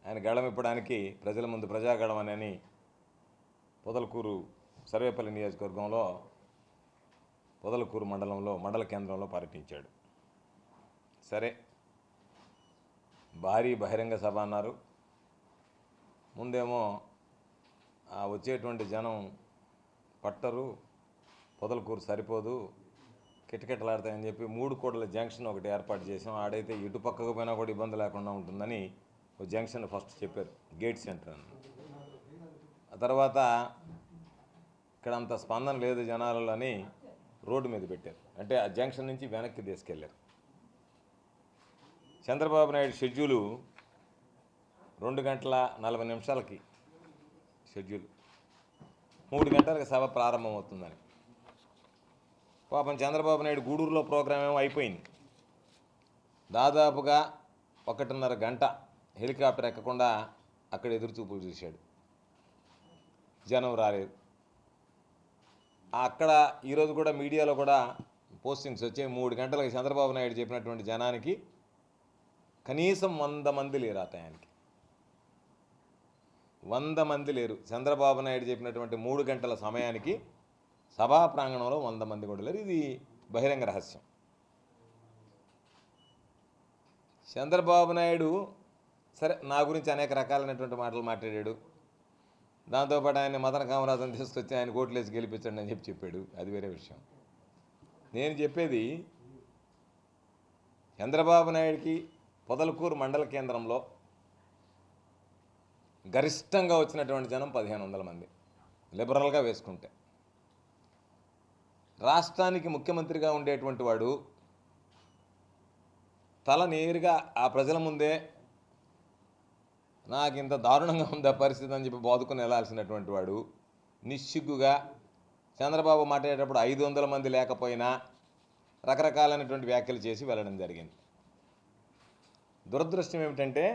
ఆయన గళమిప్పడానికి ప్రజల ముందు ప్రజాగళం అని పొదలకూరు సర్వేపల్లి నియోజకవర్గంలో పొదలకూరు మండలంలో మండల కేంద్రంలో పర్యటించాడు. సరే, భారీ బహిరంగ సభ అన్నారు. ముందేమో వచ్చేటువంటి జనం పట్టరు, పొదలకూరు సరిపోదు, కిటకిటలాడతాయని చెప్పి 3 కోట్ల జంక్షన్ ఒకటి ఏర్పాటు చేసాం. ఆడైతే ఇటు పక్కకు పోయినా కూడా ఇబ్బంది లేకుండా ఉంటుందని ఒక జంక్షన్ ఫస్ట్ చెప్పారు, గేట్ సెంటర్ అని. ఆ తర్వాత ఇక్కడ అంత స్పందన లేదు జనాలలో అని రోడ్డు మీద పెట్టారు. అంటే ఆ జంక్షన్ నుంచి వెనక్కి తీసుకెళ్లారు. చంద్రబాబు నాయుడు షెడ్యూలు 2:40 షెడ్యూల్, 3 గంటలకు సభ ప్రారంభమవుతుందని. పాపం చంద్రబాబు నాయుడు గూడూరులో ప్రోగ్రాం ఏమో అయిపోయింది. దాదాపుగా 1:30 గంట హెలికాప్టర్ ఎక్కకుండా అక్కడ ఎదురుచూపులు చూశాడు. జనం రాలేదు. అక్కడ ఈరోజు కూడా మీడియాలో కూడా పోస్టింగ్స్ వచ్చాయి. 3 గంటలకు చంద్రబాబు నాయుడు చెప్పినటువంటి జనానికి కనీసం 100 మంది లేరు. ఆ టయానికి 100 మంది లేరు. చంద్రబాబు నాయుడు చెప్పినటువంటి 3 గంటల సమయానికి సభా ప్రాంగణంలో 100 మంది కూడా లేరు. ఇది బహిరంగ రహస్యం. చంద్రబాబు నాయుడు సరే నా గురించి అనేక రకాలైనటువంటి మాటలు మాట్లాడాడు. దాంతోపాటు ఆయన మదన కామరాజుని తీసుకొచ్చి ఆయన ఓట్లేసి గెలిపించండి అని చెప్పాడు. అది వేరే విషయం. నేను చెప్పేది చంద్రబాబు నాయుడికి పొదలకూరు మండల కేంద్రంలో గరిష్టంగా వచ్చినటువంటి జనం 1500 మంది లిబరల్గా వేసుకుంటే. రాష్ట్రానికి ముఖ్యమంత్రిగా ఉండేటువంటి వాడు తల నేరుగా ఆ ప్రజల ముందే నాకు ఇంత దారుణంగా ఉందా పరిస్థితి అని చెప్పి బాదుకుని వెళ్ళాల్సినటువంటి వాడు నిస్సిగ్గుగా చంద్రబాబు మాట్లాడేటప్పుడు 500 మంది లేకపోయినా రకరకాలైనటువంటి వ్యాఖ్యలు చేసి వెళ్ళడం జరిగింది. దురదృష్టం ఏమిటంటే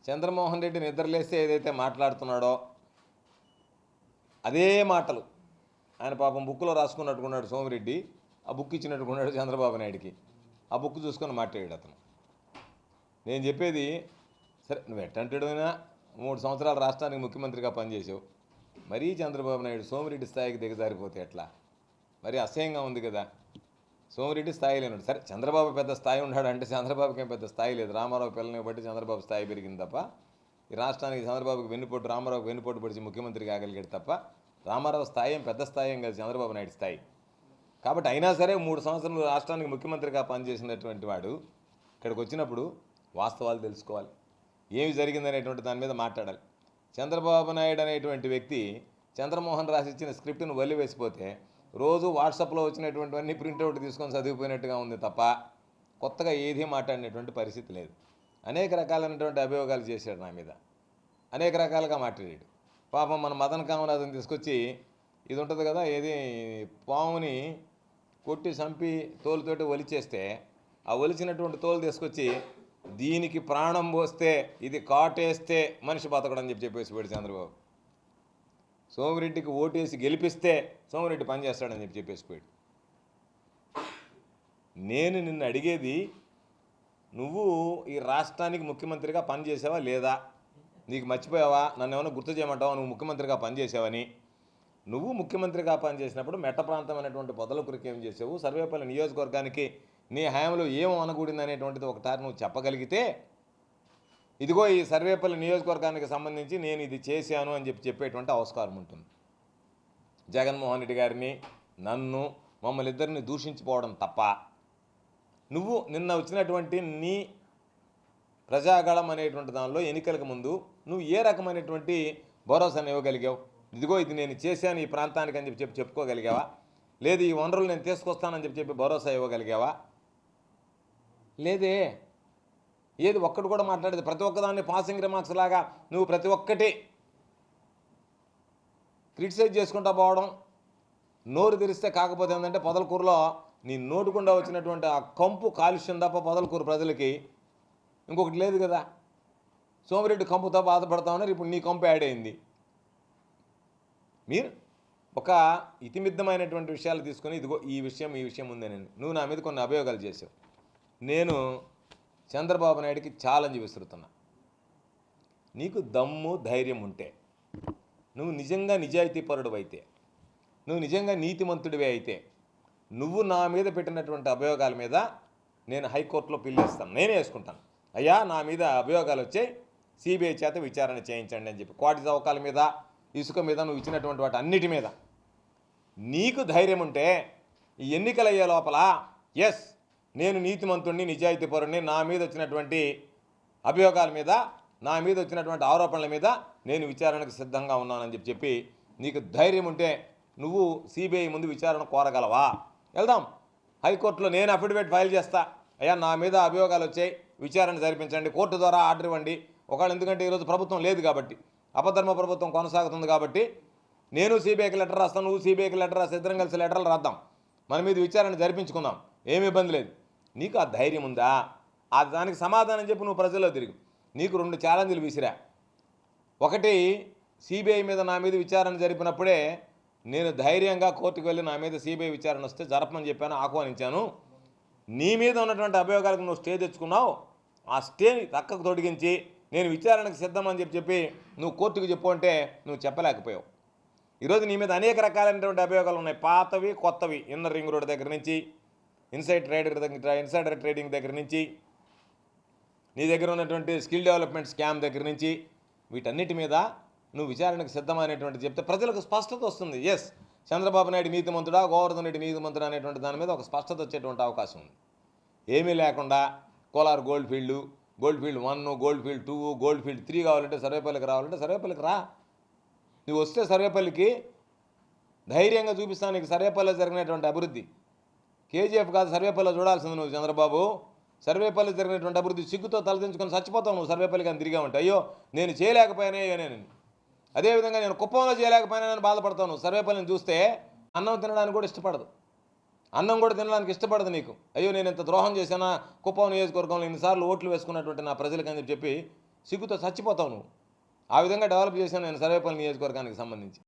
చంద్రమోహన్ రెడ్డి నిద్రలేస్తే ఏదైతే మాట్లాడుతున్నాడో అదే మాటలు ఆయన పాపం బుక్లో రాసుకున్నట్టుకున్నాడు సోమిరెడ్డి. ఆ బుక్ ఇచ్చినట్టుకున్నాడు చంద్రబాబు నాయుడికి. ఆ బుక్ చూసుకొని మాట్లాడాడు అతను. నేను చెప్పేది సరే, నువ్వు ఎట్టంటైనా 3 సంవత్సరాలు రాష్ట్రానికి ముఖ్యమంత్రిగా పనిచేసావు. మరీ చంద్రబాబు నాయుడు సోమిరెడ్డి స్థాయికి దిగజారిపోతే ఎట్లా? మరీ అసహ్యంగా ఉంది కదా. సోమిరెడ్డి స్థాయి లేనాడు. సరే, చంద్రబాబు పెద్ద స్థాయి ఉన్నాడు అంటే చంద్రబాబుకి ఏం పెద్ద స్థాయి లేదు. రామారావు పిల్లని బట్టి చంద్రబాబు స్థాయి పెరిగింది తప్ప ఈ రాష్ట్రానికి చంద్రబాబుకి వెన్నుపోటు, రామారావుకి వెన్నుపోటు పడిచి ముఖ్యమంత్రి కాగలిగాడు తప్ప రామారావు స్థాయి ఏం పెద్ద స్థాయి ఏం కాదు, చంద్రబాబు నాయుడు స్థాయి. కాబట్టి అయినా సరే 3 సంవత్సరాలు రాష్ట్రానికి ముఖ్యమంత్రిగా పనిచేసినటువంటి వాడు ఇక్కడికి వచ్చినప్పుడు వాస్తవాలు తెలుసుకోవాలి, ఏమి జరిగిందనేటువంటి దాని మీద మాట్లాడాలి. చంద్రబాబు నాయుడు అనేటువంటి వ్యక్తి చంద్రమోహన్ రాసి ఇచ్చిన స్క్రిప్ట్ను వదిలివేసిపోతే రోజు వాట్సాప్లో వచ్చినటువంటివన్నీ ప్రింట్అవుట్ తీసుకొని చదివిపోయినట్టుగా ఉంది తప్ప కొత్తగా ఏదీ మాట్లాడినటువంటి పరిస్థితి లేదు. అనేక రకాలైనటువంటి అభియోగాలు చేశాడు నా మీద, అనేక రకాలుగా మాట్లాడాడు. పాపం మన మదన కామరాజుని తీసుకొచ్చి ఇది ఉంటుంది కదా, ఏది పాముని కొట్టి చంపి తోలుతోటి ఒలిచేస్తే ఆ ఒలిచినటువంటి తోలు తీసుకొచ్చి దీనికి ప్రాణం పోస్తే ఇది కాటేస్తే మనిషి బతకడని చెప్పేసి పోయాడు చంద్రబాబు. సోమిరెడ్డికి ఓటేసి గెలిపిస్తే సోమిరెడ్డి పనిచేస్తాడని చెప్పేసిపోయాడు. నేను నిన్ను అడిగేది, నువ్వు ఈ రాష్ట్రానికి ముఖ్యమంత్రిగా పనిచేసావా లేదా? నీకు మర్చిపోయావా? నన్ను ఏమైనా గుర్తు చేయమంటావా నువ్వు ముఖ్యమంత్రిగా పనిచేసావని? నువ్వు ముఖ్యమంత్రిగా పనిచేసినప్పుడు మెట్ట ప్రాంతం అనేటువంటి పొదలకూరుకి ఏం చేసావు? సర్వేపల్లి నియోజకవర్గానికి నీ హయాంలో ఏం అనకూడింది అనేటువంటిది ఒకసారి నువ్వు చెప్పగలిగితే, ఇదిగో ఈ సర్వేపల్లి నియోజకవర్గానికి సంబంధించి నేను ఇది చేశాను అని చెప్పేటువంటి ఆస్కారం ఉంటుంది. జగన్మోహన్ రెడ్డి గారిని, నన్ను, మమ్మల్ని ఇద్దరిని దూషించిపోవడం తప్ప నువ్వు నిన్న వచ్చినటువంటి నీ ప్రజాగళం అనేటువంటి దానిలో ఎన్నికలకు ముందు నువ్వు ఏ రకమైనటువంటి భరోసాను ఇవ్వగలిగావు? ఇదిగో ఇది నేను చేశాను ఈ ప్రాంతానికి అని చెప్పి చెప్పుకోగలిగావా? లేదు ఈ వనరులు నేను తీసుకొస్తానని చెప్పి భరోసా ఇవ్వగలిగావా? లేదే. ఏది ఒక్కటి కూడా మాట్లాడేది, ప్రతి ఒక్కదాన్ని పాసింగ్ రిమార్క్స్ లాగా నువ్వు ప్రతి ఒక్కటి క్రిటిసైజ్ చేసుకుంటా పోవడం. నోరు తెరిస్తే కాకపోతే ఏంటంటే పొదలకూరులో నీ నోటుకుండా వచ్చినటువంటి ఆ కంపు కాలుష్యం తప్ప పొదలకూరు ప్రజలకి ఇంకొకటి లేదు కదా. సోమిరెడ్డి కంపుతో బాధపడతా ఉన్నారు, ఇప్పుడు నీ కంపు యాడ్ అయింది. మీరు ఒక ఇతిమిద్దమైనటువంటి విషయాలు తీసుకొని ఇదిగో ఈ విషయం ఉందేనండి, నువ్వు నా మీద కొన్ని అభియోగాలు చేసావు. నేను చంద్రబాబు నాయుడికి ఛాలెంజ్ విసురుతున్నా. నీకు దమ్ము ధైర్యం ఉంటే, నువ్వు నిజంగా నిజాయితీపరుడు అయితే, నువ్వు నిజంగా నీతిమంతుడివే అయితే, నువ్వు నా మీద పెట్టినటువంటి అభియోగాల మీద నేను హైకోర్టులో పిల్లేస్తాను, నేనే వేసుకుంటాను. అయ్యా నా మీద అభియోగాలు వచ్చాయి, సిబిఐ చేత విచారణ చేయించండి అని చెప్పి, క్వాటి చౌకాల మీద, ఇసుక మీద, నువ్వు ఇచ్చినటువంటి వాటి అన్నిటి మీద నీకు ధైర్యం ఉంటే ఈ ఎన్నికలు అయ్యే లోపల ఎస్ నేను నీతిమంతుడిని, నిజాయితీపరుడిని, నా మీద వచ్చినటువంటి అభియోగాల మీద, నా మీద వచ్చినటువంటి ఆరోపణల మీద నేను విచారణకు సిద్ధంగా ఉన్నానని చెప్పి నీకు ధైర్యం ఉంటే నువ్వు సిబిఐ ముందు విచారణ కోరగలవా? వెళ్దాం హైకోర్టులో, నేను అఫిడవిట్ ఫైల్ చేస్తా, అయ్యా నా మీద అభియోగాలు వచ్చాయి, విచారణ జరిపించండి, కోర్టు ద్వారా ఆర్డర్ ఇవ్వండి. ఒకవేళ ఎందుకంటే ఈరోజు ప్రభుత్వం లేదు కాబట్టి, అపధర్మ ప్రభుత్వం కొనసాగుతుంది కాబట్టి నేను సిబిఐకి లెటర్ రాస్తాను, నువ్వు సిబిఐకి లెటర్ రాస్తే ఇద్దరం కలిసి లెటర్లు రాద్దాం, మన మీద విచారణ జరిపించుకుందాం, ఏమి ఇబ్బంది లేదు. నీకు ఆ ధైర్యం ఉందా? ఆ దానికి సమాధానం చెప్పి నువ్వు ప్రజల్లో తిరిగి. నీకు 2 ఛాలెంజ్లు విసిరా. ఒకటి, సిబిఐ మీద నా మీద విచారణ జరిపినప్పుడే నేను ధైర్యంగా కోర్టుకు వెళ్ళి నా మీద సిబిఐ విచారణ వస్తే జరపమని చెప్పాను, ఆహ్వానించాను. నీ మీద ఉన్నటువంటి అభియోగాలకు నువ్వు స్టే తెచ్చుకున్నావు, ఆ స్టేని పక్కకు తొడిగించి నేను విచారణకు సిద్ధమని చెప్పి నువ్వు కోర్టుకు చెప్పు అంటే నువ్వు చెప్పలేకపోయావు. ఈరోజు నీ మీద అనేక రకాలైనటువంటి అభియోగాలు ఉన్నాయి, పాతవి కొత్తవి. ఇన్నర్ రింగ్ రోడ్ దగ్గర నుంచి, ఇన్సైడర్ ట్రేడింగ్ దగ్గర నుంచి, నీ దగ్గర ఉన్నటువంటి స్కిల్ డెవలప్మెంట్ స్కామ్ దగ్గర నుంచి, వీటన్నిటి మీద నువ్వు విచారణకు సిద్ధమనేటువంటి చెప్తే ప్రజలకు స్పష్టత వస్తుంది. ఎస్ చంద్రబాబు నాయుడు నీతిమంతుడా, గోవర్ధన్ రెడ్డి నీతిమంతుడా అనేటువంటి దాని మీద ఒక స్పష్టత వచ్చేటువంటి అవకాశం ఉంది. ఏమీ లేకుండా Kolar gold field 1, gold field 2, gold field 3 కావాలంటే సర్వేపల్లికి రావాలంటే సర్వేపల్లికి రా. నువ్వు వస్తే సర్వేపల్లికి ధైర్యంగా చూపిస్తాను నీకు సర్వేపల్లిలో జరిగినటువంటి అభివృద్ధి. కేజీఎఫ్ కాదు సర్వేపల్లిలో చూడాల్సింది నువ్వు చంద్రబాబు. సర్వేపల్లి జరిగినటువంటి అభివృద్ధి సిగ్గుతో తలదించుకొని చచ్చిపోతావు నువ్వు సర్వేపల్లికి అని తిరిగామంటే. అయ్యో నేను చేయలేకపోయానే నేను, అదేవిధంగా నేను కుప్పంలో చేయలేకపోయినా బాధపడతావు. నువ్వు సర్వేపల్లిని చూస్తే అన్నం తినడానికి కూడా ఇష్టపడదు, అన్నం కూడా తినడానికి ఇష్టపడదు నీకు. అయ్యో నేను ఇంత ద్రోహం చేశానా కుప్పం నియోజకవర్గంలో ఇన్నిసార్లు ఓట్లు వేసుకున్నటువంటి నా ప్రజలకి అని చెప్పి సిగ్గుతో చచ్చిపోతావు నువ్వు. ఆ విధంగా డెవలప్ చేశాను నేను సర్వేపల్లి నియోజకవర్గానికి సంబంధించి.